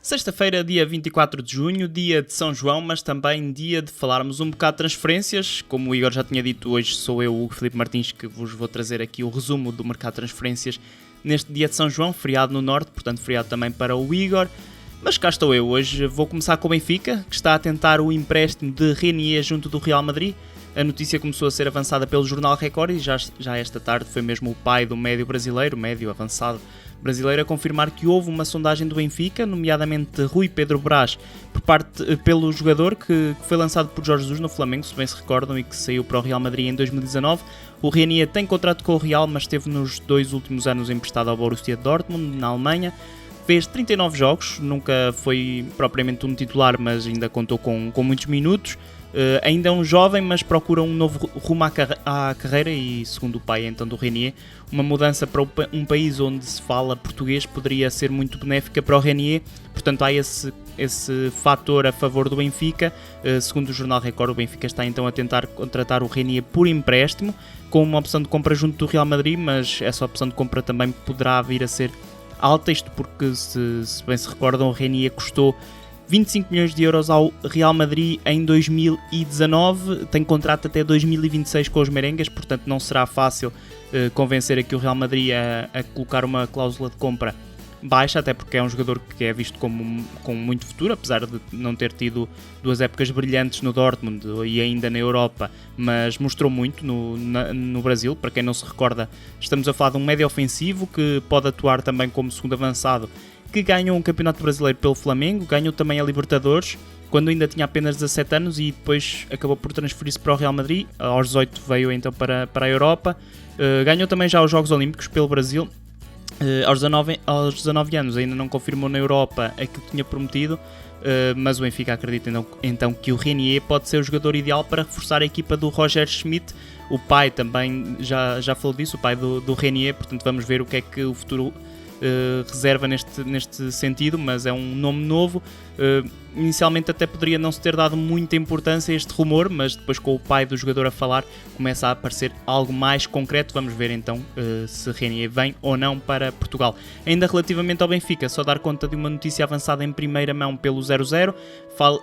Sexta-feira, dia 24 de junho, dia de São João, mas também dia de falarmos um bocado de transferências. Como o Igor já tinha dito, hoje sou eu, o Filipe Martins, que vos vou trazer aqui o resumo do mercado de transferências neste dia de São João, feriado no Norte, portanto feriado também para o Igor. Mas cá estou eu, hoje vou começar com o Benfica, que está a tentar o empréstimo de Renier junto do Real Madrid. A notícia começou a ser avançada pelo Jornal Record e já esta tarde foi mesmo o pai do médio avançado brasileiro, a confirmar que houve uma sondagem do Benfica, nomeadamente de Rui Pedro Brás, pelo jogador que foi lançado por Jorge Jesus no Flamengo, se bem se recordam, e que saiu para o Real Madrid em 2019. O Renier tem contrato com o Real, mas esteve nos 2 últimos anos emprestado ao Borussia Dortmund, na Alemanha. Fez 39 jogos, nunca foi propriamente um titular, mas ainda contou com muitos minutos. Ainda é um jovem, mas procura um novo rumo à carreira e, segundo o pai então do Renier, uma mudança para um país onde se fala português poderia ser muito benéfica para o Renier. Portanto, há esse fator a favor do Benfica. Segundo o Jornal Record, o Benfica está então a tentar contratar o Renier por empréstimo, com uma opção de compra junto do Real Madrid, mas essa opção de compra também poderá vir a ser alta, isto porque, se bem se recordam, o Renier custou 25 milhões de euros ao Real Madrid em 2019, tem contrato até 2026 com os merengues, portanto não será fácil convencer aqui o Real Madrid a colocar uma cláusula de compra baixa, até porque é um jogador que é visto com muito futuro, apesar de não ter tido 2 épocas brilhantes no Dortmund e ainda na Europa, mas mostrou muito no Brasil. Para quem não se recorda, estamos a falar de um médio ofensivo que pode atuar também como segundo avançado, que ganhou um campeonato brasileiro pelo Flamengo, ganhou também a Libertadores, quando ainda tinha apenas 17 anos e depois acabou por transferir-se para o Real Madrid. Aos 18 veio então para a Europa, ganhou também já os Jogos Olímpicos pelo Brasil. Aos 19 anos ainda não confirmou na Europa aquilo que tinha prometido, mas o Benfica acredita então que o Renier pode ser o jogador ideal para reforçar a equipa do Roger Schmidt. O pai também já falou disso, o pai do Renier, portanto vamos ver o que é que o futuro reserva neste sentido, mas é um nome novo. Inicialmente até poderia não se ter dado muita importância a este rumor, mas depois, com o pai do jogador a falar, começa a aparecer algo mais concreto. Vamos ver então se Renier vem ou não para Portugal. Ainda relativamente ao Benfica, só dar conta de uma notícia avançada em primeira mão pelo 00.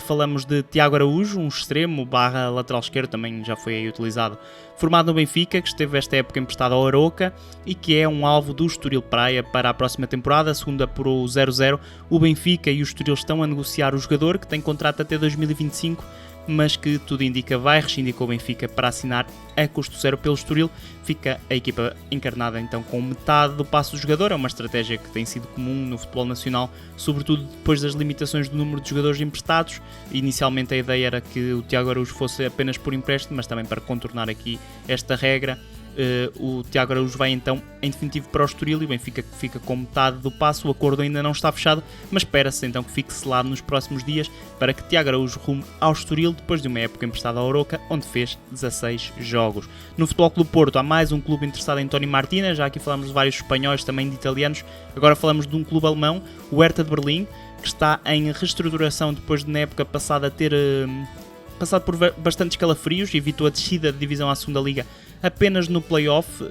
Falamos de Tiago Araújo, um extremo / lateral esquerdo, também já foi aí utilizado, formado no Benfica, que esteve esta época emprestado ao Arouca e que é um alvo do Estoril Praia para a próxima temporada. Segundo apurou o 00, o Benfica e o Estoril estão a negociar o jogador, que tem contrato até 2025, mas que tudo indica vai rescindir com o Benfica para assinar a custo zero pelo Estoril. Fica a equipa encarnada então com metade do passe do jogador. É uma estratégia que tem sido comum no futebol nacional, sobretudo depois das limitações do número de jogadores emprestados. Inicialmente a ideia era que o Tiago Araújo fosse apenas por empréstimo, mas também para contornar aqui esta regra, o Tiago Araújo vai então em definitivo para o Estoril e o Benfica fica com metade do passo. O acordo ainda não está fechado, mas espera-se então que fique selado nos próximos dias para que Tiago Araújo rume ao Estoril depois de uma época emprestada ao Arouca, onde fez 16 jogos. No Futebol Clube Porto há mais um clube interessado em Toni Martínez. Já aqui falamos de vários espanhóis, também de italianos, agora falamos de um clube alemão, o Hertha de Berlim, que está em reestruturação depois de na época passada ter passado por bastantes calafrios e evitou a descida de divisão à segunda liga apenas no play-off,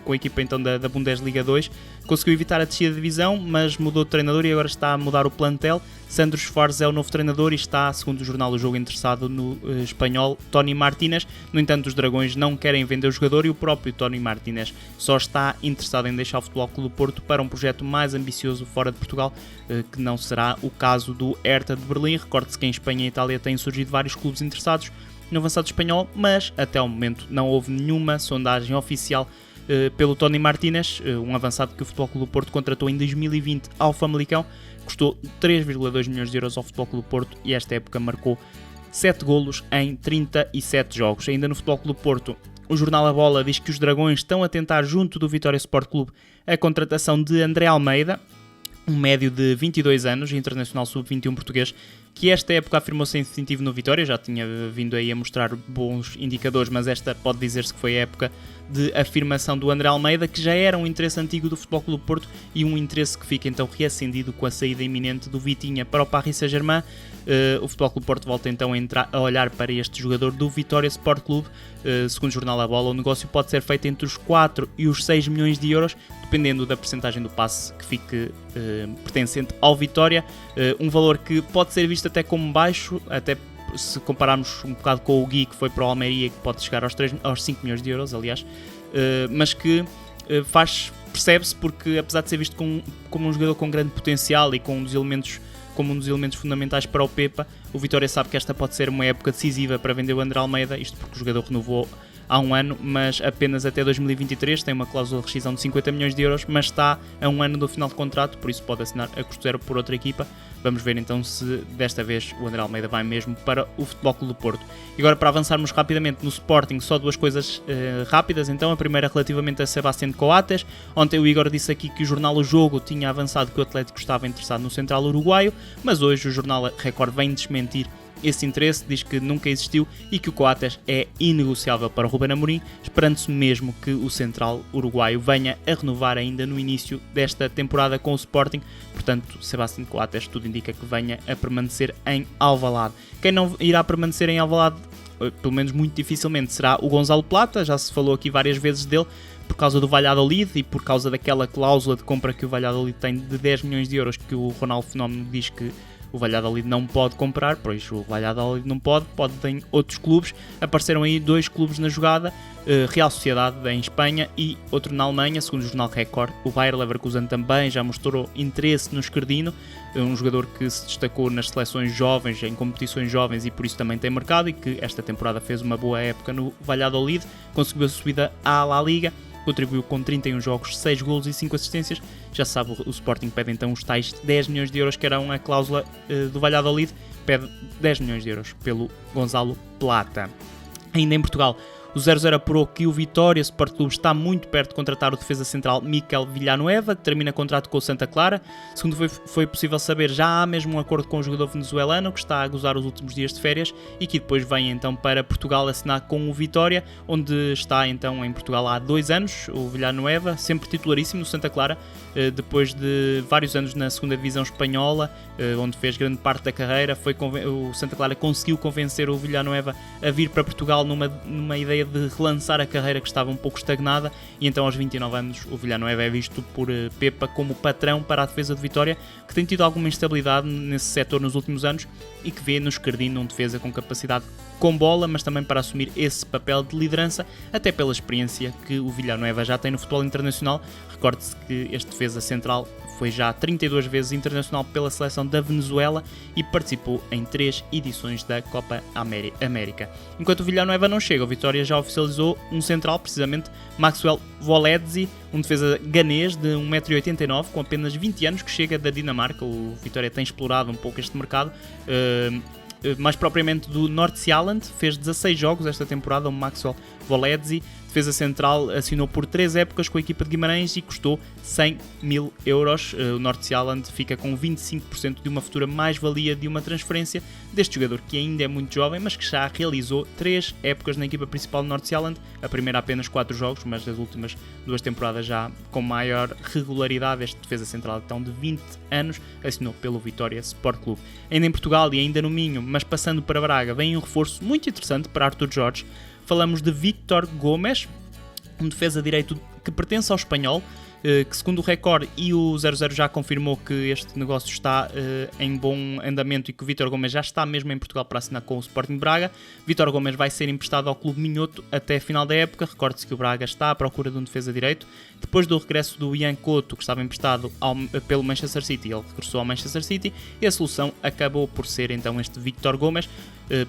com a equipa então da Bundesliga 2. Conseguiu evitar a descida de divisão, mas mudou de treinador e agora está a mudar o plantel. Sandro Schwarz é o novo treinador e está, segundo o jornal do Jogo, interessado no espanhol Toni Martínez. No entanto, os Dragões não querem vender o jogador e o próprio Toni Martínez só está interessado em deixar o Futebol Clube do Porto para um projeto mais ambicioso fora de Portugal, que não será o caso do Hertha de Berlim. Recorde-se que em Espanha e Itália têm surgido vários clubes interessados no avançado espanhol, mas até ao momento não houve nenhuma sondagem oficial pelo Toni Martínez, um avançado que o Futebol Clube do Porto contratou em 2020 ao Famalicão. Custou 3,2 milhões de euros ao Futebol Clube do Porto e esta época marcou 7 golos em 37 jogos. Ainda no Futebol Clube do Porto, o jornal A Bola diz que os Dragões estão a tentar, junto do Vitória Sport Clube, a contratação de André Almeida, um médio de 22 anos, internacional sub-21 português, que esta época afirmou-se em definitivo no Vitória, já tinha vindo aí a mostrar bons indicadores, mas esta pode dizer-se que foi a época de afirmação do André Almeida, que já era um interesse antigo do Futebol Clube do Porto e um interesse que fica então reacendido com a saída iminente do Vitinha para o Paris Saint-Germain. O Futebol Clube do Porto volta então a olhar para este jogador do Vitória Sport Clube. Segundo o jornal A Bola, o negócio pode ser feito entre os 4 e os 6 milhões de euros, dependendo da percentagem do passe que fique pertencente ao Vitória. Um valor que pode ser visto até como baixo, até se compararmos um bocado com o Gui, que foi para o Almeria, que pode chegar aos 5 milhões de euros, aliás, mas que percebe-se porque, apesar de ser visto como um jogador com grande potencial e como um dos elementos fundamentais para o Pepa, o Vitória sabe que esta pode ser uma época decisiva para vender o André Almeida, isto porque o jogador renovou há um ano, mas apenas até 2023, tem uma cláusula de rescisão de 50 milhões de euros, mas está a um ano do final de contrato, por isso pode assinar a custo zero por outra equipa. Vamos ver então se desta vez o André Almeida vai mesmo para o Futebol Clube do Porto. E agora, para avançarmos rapidamente no Sporting, só duas coisas rápidas. Então, a primeira relativamente a Sebastián Coates. Ontem o Igor disse aqui que o jornal O Jogo tinha avançado que o Atlético estava interessado no central uruguaio, mas hoje o jornal Record vem desmentir esse interesse, diz que nunca existiu e que o Coates é inegociável para o Ruben Amorim, esperando-se mesmo que o central uruguaio venha a renovar ainda no início desta temporada com o Sporting. Portanto, Sebastián Coates, tudo indica que venha a permanecer em Alvalade. Quem não irá permanecer em Alvalade, pelo menos muito dificilmente, será o Gonzalo Plata. Já se falou aqui várias vezes dele, por causa do Valladolid e por causa daquela cláusula de compra que o Valladolid tem de 10 milhões de euros, que o Ronaldo Fenómeno diz que o Valladolid não pode comprar, pois o Valladolid não pode em outros clubes. Apareceram aí 2 clubes na jogada, Real Sociedade em Espanha e outro na Alemanha, segundo o jornal Record. O Bayer Leverkusen também já mostrou interesse no esquerdino, um jogador que se destacou nas seleções jovens, em competições jovens, e por isso também tem mercado, e que esta temporada fez uma boa época no Valladolid, conseguiu a subida à La Liga, contribuiu com 31 jogos, 6 golos e 5 assistências. Já se sabe, o Sporting pede então os tais 10 milhões de euros, que eram a cláusula do Valladolid, pede 10 milhões de euros pelo Gonzalo Plata. Ainda em Portugal, o 0-0 apurou que o Vitória Sport Clube está muito perto de contratar o defesa central Mikel Villanueva, que termina contrato com o Santa Clara. Segundo foi possível saber, já há mesmo um acordo com o jogador venezuelano, que está a gozar os últimos dias de férias e que depois vem então para Portugal assinar com o Vitória, onde está então em Portugal há 2 anos. O Villanueva, sempre titularíssimo no Santa Clara, depois de vários anos na segunda divisão espanhola, onde fez grande parte da carreira. O Santa Clara conseguiu convencer o Villanueva a vir para Portugal numa ideia de relançar a carreira que estava um pouco estagnada, e então aos 29 anos o Villanueva é visto por Pepa como patrão para a defesa de Vitória, que tem tido alguma instabilidade nesse setor nos últimos anos e que vê no esquerdino um defesa com capacidade com bola, mas também para assumir esse papel de liderança, até pela experiência que o Villanueva já tem no futebol internacional. Recorde-se que este defesa central foi já 32 vezes internacional pela seleção da Venezuela e participou em 3 edições da Copa América. Enquanto o Villanueva não chega, o Vitória já oficializou um central, precisamente Maxwell Voledzi, um defesa ganês de 1,89m com apenas 20 anos, que chega da Dinamarca. O Vitória tem explorado um pouco este mercado, mais propriamente do Nordsjælland. Fez 16 jogos esta temporada, o Maxwell Voledzi. Defesa central, assinou por 3 épocas com a equipa de Guimarães e custou 100 mil euros. O Nordsjælland fica com 25% de uma futura mais-valia de uma transferência deste jogador, que ainda é muito jovem, mas que já realizou 3 épocas na equipa principal do Nordsjælland. A primeira apenas 4 jogos, mas as últimas 2 temporadas já com maior regularidade. Este defesa central, então, de 20 anos, assinou pelo Vitória Sport Clube. Ainda em Portugal e ainda no Minho, mas passando para Braga, vem um reforço muito interessante para Arthur Jorge. Falamos de Víctor Gomes, um defesa direito que pertence ao Espanhol, que segundo o Record e o 00 já confirmou que este negócio está em bom andamento e que o Vítor Gomes já está mesmo em Portugal para assinar com o Sporting Braga. Vítor Gomes vai ser emprestado ao Clube Minhoto até a final da época. Recorde-se que o Braga está à procura de um defesa direito. Depois do regresso do Ian Couto, que estava emprestado pelo Manchester City, ele regressou ao Manchester City e a solução acabou por ser então este Víctor Gomes.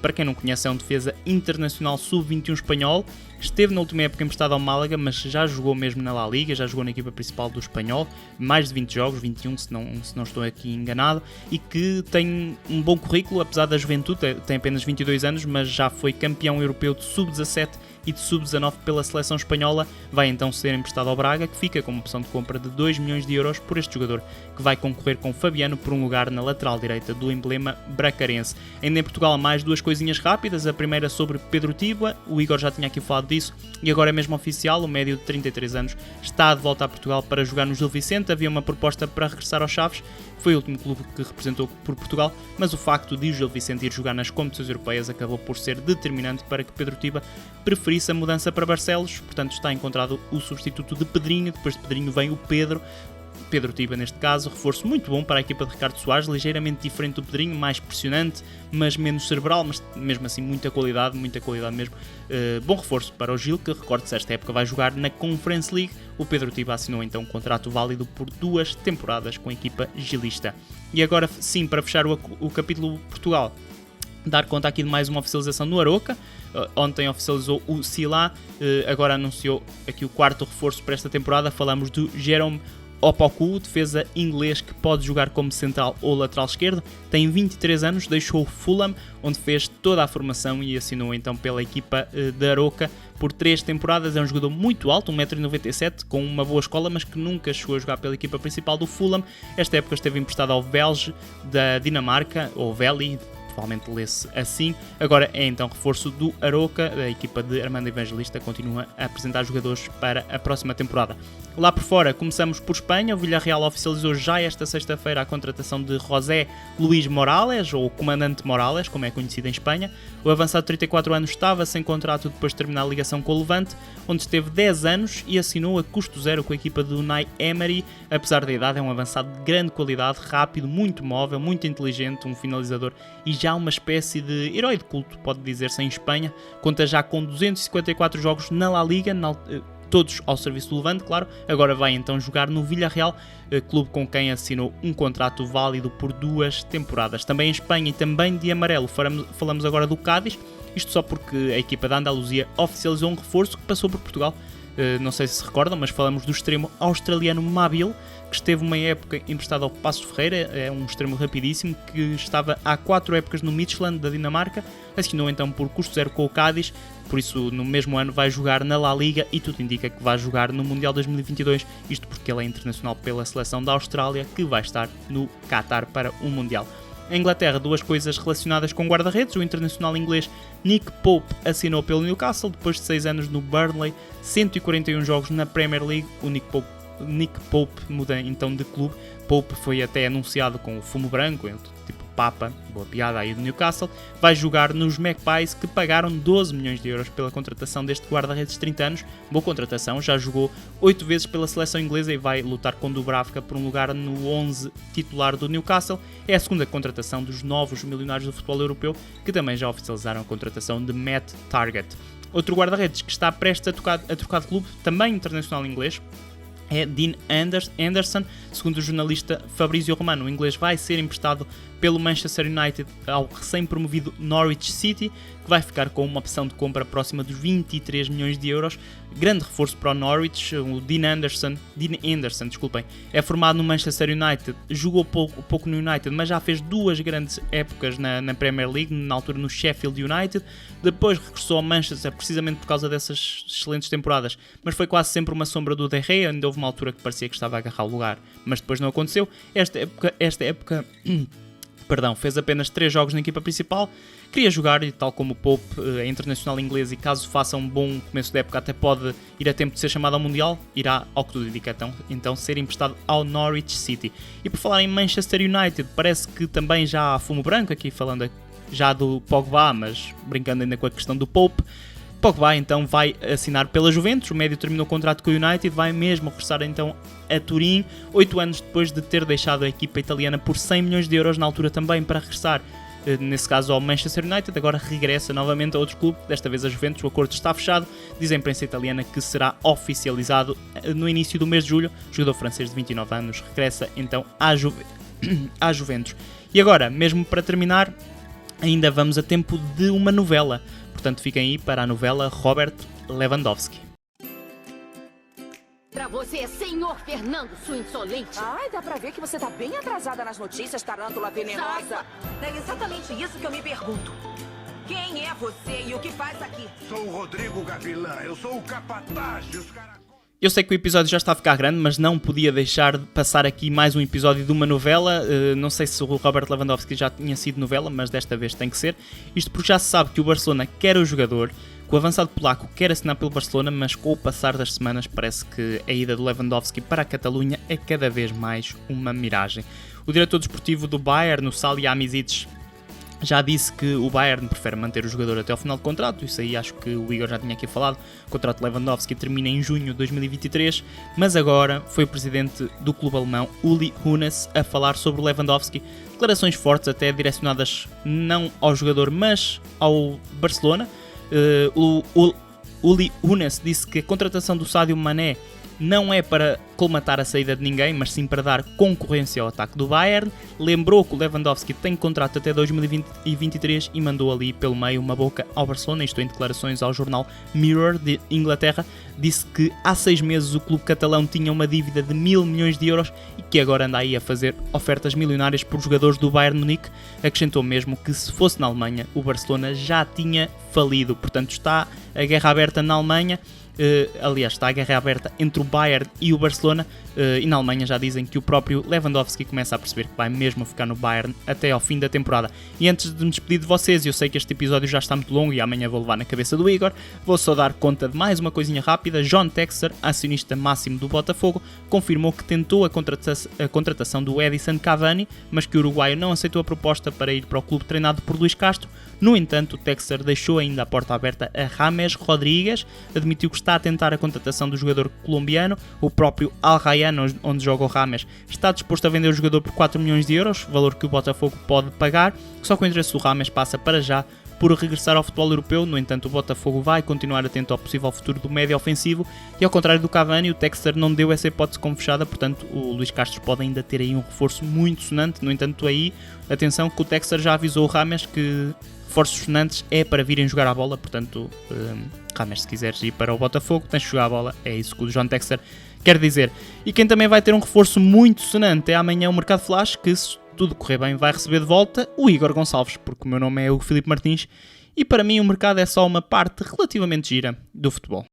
Para quem não conhece, é um defesa internacional sub-21 espanhol. Esteve na última época emprestado ao Málaga, mas já jogou mesmo na La Liga, já jogou na equipa principal do Espanhol, mais de 20 jogos, 21 se não estou aqui enganado, e que tem um bom currículo, apesar da juventude, tem apenas 22 anos, mas já foi campeão europeu de sub-17 e de sub-19 pela seleção espanhola, vai então ser emprestado ao Braga, que fica com uma opção de compra de 2 milhões de euros por este jogador, que vai concorrer com Fabiano por um lugar na lateral direita do emblema bracarense. Ainda em Portugal, mais duas coisinhas rápidas. A primeira sobre Pedro Tiba, o Igor já tinha aqui falado disso, e agora é mesmo oficial, o médio de 33 anos está de volta a Portugal para jogar no Gil Vicente. Havia uma proposta para regressar aos Chaves, foi o último clube que representou por Portugal, mas o facto de o Gil Vicente ir jogar nas competições europeias acabou por ser determinante para que Pedro Tiba preferisse a mudança para Barcelos. Portanto, está encontrado o substituto de Pedrinho. Depois de Pedrinho vem o Pedro Tiba, neste caso, reforço muito bom para a equipa de Ricardo Soares, ligeiramente diferente do Pedrinho, mais pressionante, mas menos cerebral, mas mesmo assim muita qualidade mesmo. Bom reforço para o Gil, que recorde-se esta época vai jogar na Conference League. O Pedro Tiba assinou então um contrato válido por 2 temporadas com a equipa gilista. E agora sim, para fechar o capítulo Portugal, dar conta aqui de mais uma oficialização no Aroca. Ontem oficializou o Sila, agora anunciou aqui o 4º reforço para esta temporada. Falamos do Jerome Opoku, defesa inglês que pode jogar como central ou lateral esquerdo. Tem 23 anos, deixou o Fulham, onde fez toda a formação e assinou então pela equipa da Aroca por 3 temporadas. É um jogador muito alto, 1,97 m, com uma boa escola, mas que nunca chegou a jogar pela equipa principal do Fulham. Esta época esteve emprestado ao Velge da Dinamarca, ou Veli, provavelmente lê-se assim. Agora é então reforço do Aroca. A equipa de Armando Evangelista continua a apresentar jogadores para a próxima temporada. Lá por fora, começamos por Espanha. O Villarreal oficializou já esta sexta-feira a contratação de José Luís Morales, ou Comandante Morales, como é conhecido em Espanha. O avançado de 34 anos estava sem contrato depois de terminar a ligação com o Levante, onde esteve 10 anos e assinou a custo zero com a equipa do Unai Emery. Apesar da idade, é um avançado de grande qualidade, rápido, muito móvel, muito inteligente, um finalizador e já uma espécie de herói de culto, pode dizer-se, em Espanha. Conta já com 254 jogos na La Liga, todos ao serviço do Levante, claro. Agora vai então jogar no Villarreal, clube com quem assinou um contrato válido por 2 temporadas. Também em Espanha e também de amarelo falamos agora do Cádiz, isto só porque a equipa da Andaluzia oficializou um reforço que passou por Portugal. Não sei se recordam, mas falamos do extremo australiano Mabil, que esteve uma época emprestado ao Passos Ferreira. É um extremo rapidíssimo que estava há 4 épocas no Midtjylland da Dinamarca, assinou então por custo zero com o Cádiz, por isso no mesmo ano vai jogar na La Liga e tudo indica que vai jogar no Mundial 2022, isto porque ele é internacional pela seleção da Austrália, que vai estar no Qatar para o Mundial. Em Inglaterra, 2 coisas relacionadas com guarda-redes. O internacional inglês Nick Pope assinou pelo Newcastle depois de 6 anos no Burnley, 141 jogos na Premier League. O Nick Pope muda então de clube. Pope foi até anunciado com o fumo branco, tipo Papa, boa piada aí do Newcastle. Vai jogar nos Magpies, que pagaram 12 milhões de euros pela contratação deste guarda-redes de 30 anos. Boa contratação, já jogou 8 vezes pela seleção inglesa e vai lutar com Dubravka por um lugar no 11 titular do Newcastle. É a segunda contratação dos novos milionários do futebol europeu, que também já oficializaram a contratação de Matt Targett. Outro guarda-redes que está prestes a trocar de clube, também internacional inglês, é Dean Anderson. Segundo o jornalista Fabrizio Romano, o inglês vai ser emprestado pelo Manchester United ao recém-promovido Norwich City, que vai ficar com uma opção de compra próxima dos 23 milhões de euros. Grande reforço para o Norwich. O Dean Anderson, é formado no Manchester United, jogou pouco no United, mas já fez 2 grandes épocas na Premier League, na altura no Sheffield United. Depois regressou ao Manchester precisamente por causa dessas excelentes temporadas, mas foi quase sempre uma sombra do De Gea. Ainda houve uma altura que parecia que estava a agarrar o lugar, mas depois não aconteceu. Esta época fez apenas 3 jogos na equipa principal. Queria jogar e, tal como o Pope, é internacional inglês e caso faça um bom começo de época até pode ir a tempo de ser chamado ao Mundial, irá, ao que tudo indica, então ser emprestado ao Norwich City. E por falar em Manchester United, parece que também já há fumo branco aqui, falando já do Pogba, mas brincando ainda com a questão do Pope. Pogba então vai assinar pela Juventus, o médio terminou o contrato com o United, vai mesmo regressar então a Turim, 8 anos depois de ter deixado a equipa italiana por 100 milhões de euros, na altura também para regressar, nesse caso ao Manchester United. Agora regressa novamente a outro clube, desta vez a Juventus. O acordo está fechado, diz a imprensa italiana que será oficializado no início do mês de julho. O jogador francês de 29 anos regressa então à Juventus. E agora, mesmo para terminar, ainda vamos a tempo de uma novela. Portanto, fiquem aí para a novela Robert Lewandowski. Pra você, senhor Fernando, sua insolente. Ai, dá pra ver que você tá bem atrasada nas notícias, tarântula venenosa. É exatamente isso que eu me pergunto. Quem é você e o que faz aqui? Sou o Rodrigo Gavilã, eu sou o capataz dos caracóis. Eu sei que o episódio já está a ficar grande, mas não podia deixar de passar aqui mais um episódio de uma novela. Não sei se o Robert Lewandowski já tinha sido novela, mas desta vez tem que ser. Isto porque já se sabe que o Barcelona quer o jogador, que o avançado polaco quer assinar pelo Barcelona, mas com o passar das semanas parece que a ida do Lewandowski para a Catalunha é cada vez mais uma miragem. O diretor desportivo do Bayern, o Salihamidzic, já disse que o Bayern prefere manter o jogador até ao final do contrato. Isso aí acho que o Igor já tinha aqui falado. O contrato de Lewandowski termina em junho de 2023, mas agora foi o presidente do clube alemão, Uli Hoeneß, a falar sobre o Lewandowski. Declarações fortes, até direcionadas não ao jogador, mas ao Barcelona. Uli Hoeneß disse que a contratação do Sadio Mané não é para colmatar a saída de ninguém, mas sim para dar concorrência ao ataque do Bayern. Lembrou que o Lewandowski tem contrato até 2023 e mandou ali pelo meio uma boca ao Barcelona. Isto em declarações ao jornal Mirror de Inglaterra. Disse que há 6 meses o clube catalão tinha uma dívida de 1.000 milhões de euros e que agora anda aí a fazer ofertas milionárias por jogadores do Bayern Munique. Acrescentou mesmo que se fosse na Alemanha o Barcelona já tinha falido. Portanto, está a guerra aberta na Alemanha. Aliás, está a guerra aberta entre o Bayern e o Barcelona, e na Alemanha já dizem que o próprio Lewandowski começa a perceber que vai mesmo ficar no Bayern até ao fim da temporada. E antes de me despedir de vocês, eu sei que este episódio já está muito longo e amanhã vou levar na cabeça do Igor, vou só dar conta de mais uma coisinha rápida. John Textor, acionista máximo do Botafogo, confirmou que tentou a contratação do Edinson Cavani, mas que o uruguaio não aceitou a proposta para ir para o clube treinado por Luís Castro. No entanto, o Textor deixou ainda a porta aberta a James Rodríguez, admitiu que está a tentar a contratação do jogador colombiano. O próprio Al Rayyan, onde joga o James, está disposto a vender o jogador por 4 milhões de euros, valor que o Botafogo pode pagar, só que o interesse do James passa para já por regressar ao futebol europeu. No entanto, o Botafogo vai continuar atento ao possível futuro do médio ofensivo e, ao contrário do Cavani, o Textor não deu essa hipótese como fechada. Portanto, o Luís Castro pode ainda ter aí um reforço muito sonante. No entanto, aí, atenção que o Textor já avisou o James que reforços sonantes é para virem jogar a bola. Portanto, James, se quiseres ir para o Botafogo, tens de jogar a bola. É isso que o John Textor quer dizer. E quem também vai ter um reforço muito sonante é amanhã o Mercado Flash, que, se tudo correr bem, vai receber de volta o Igor Gonçalves, porque o meu nome é o Filipe Martins e para mim o mercado é só uma parte relativamente gira do futebol.